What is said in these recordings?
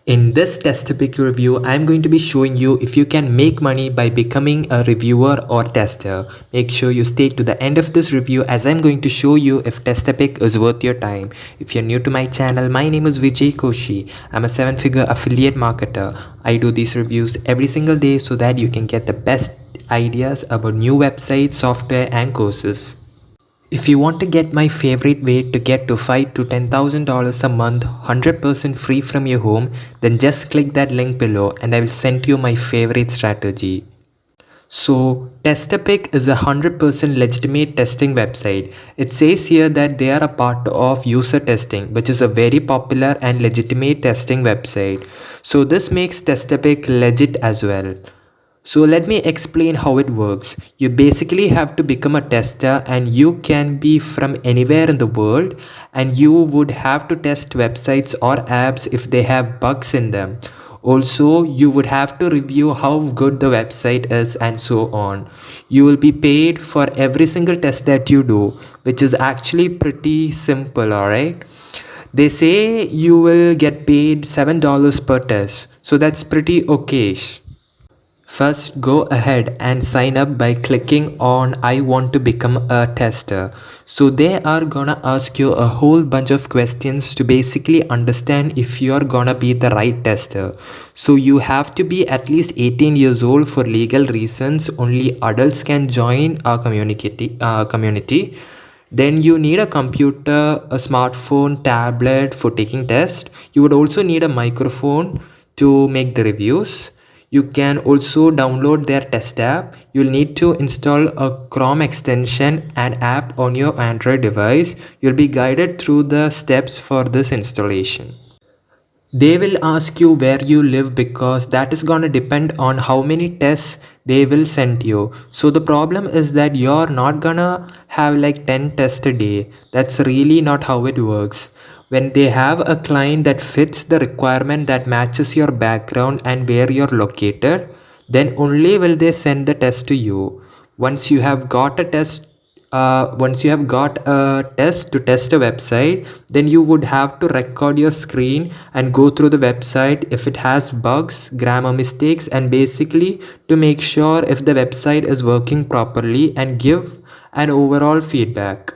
In this Testapic review, I'm going to be showing you if you can make money by becoming a reviewer or tester. Make sure you stay to the end of this review as I'm going to show you if Testapic is worth your time. If you're new to my channel, my name is Vijay Koshi. I'm a 7-figure affiliate marketer. I do these reviews every single day so that you can get the best ideas about new websites, software and courses. If you want to get my favorite way to get to $5,000 to $10,000 a month 100% free from your home, then just click that link below and I will send you my favorite strategy. So Testapic is a 100% legitimate testing website. It says here that they are a part of user testing, which is a very popular and legitimate testing website. So this makes Testapic legit as well. So let me explain how it works. You basically have to become a tester and you can be from anywhere in the world and you would have to test websites or apps if they have bugs in them. Also, you would have to review how good the website is and so on. You will be paid for every single test that you do, which is actually pretty simple, alright? They say you will get paid $7 per test, so that's pretty okay-ish. First, go ahead and sign up by clicking on I want to become a tester. So they are gonna ask you a whole bunch of questions to basically understand if you're gonna be the right tester. So you have to be at least 18 years old for legal reasons. Only adults can join our community. Then you need a computer, a smartphone, tablet for taking tests. You would also need a microphone to make the reviews. You can also download their test app. You'll need to install a Chrome extension and app on your Android device. You'll be guided through the steps for this installation. They will ask you where you live because that is gonna depend on how many tests they will send you. So the problem is that you're not gonna have like 10 tests a day. That's really not how it works. When they have a client that fits the requirement that matches your background and where you're located, then only will they send the test to you. Once you have got a test to test a website, then you would have to record your screen and go through the website if it has bugs, grammar mistakes, and basically to make sure if the website is working properly and give an overall feedback.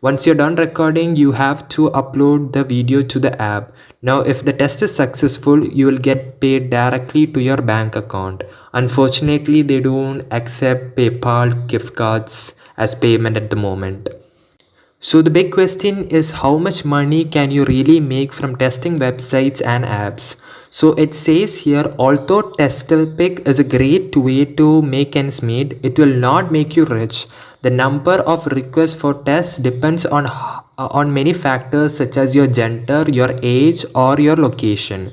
Once you're done recording, you have to upload the video to the app. Now, if the test is successful, you will get paid directly to your bank account. Unfortunately, they don't accept PayPal gift cards as payment at the moment. So the big question is how much money can you really make from testing websites and apps? So it says here, although Testapic is a great way to make ends meet, it will not make you rich. The number of requests for tests depends on many factors such as your gender, your age, or your location.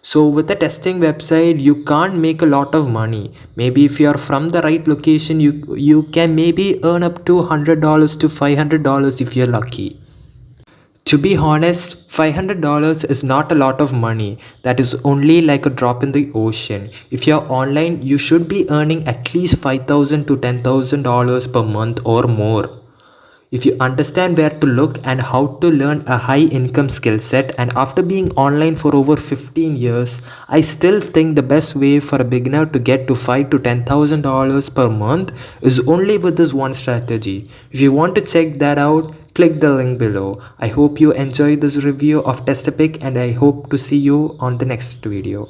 So with a testing website, you can't make a lot of money. Maybe if you're from the right location, you can maybe earn up to $100 to $500 if you're lucky. To be honest, $500 is not a lot of money. That is only like a drop in the ocean. If you're online, you should be earning at least $5,000 to $10,000 per month or more. If you understand where to look and how to learn a high income skill set, and after being online for over 15 years, I still think the best way for a beginner to get to $5,000 to $10,000 per month is only with this one strategy. If you want to check that out, click the link below. I hope you enjoyed this review of Testapic and I hope to see you on the next video.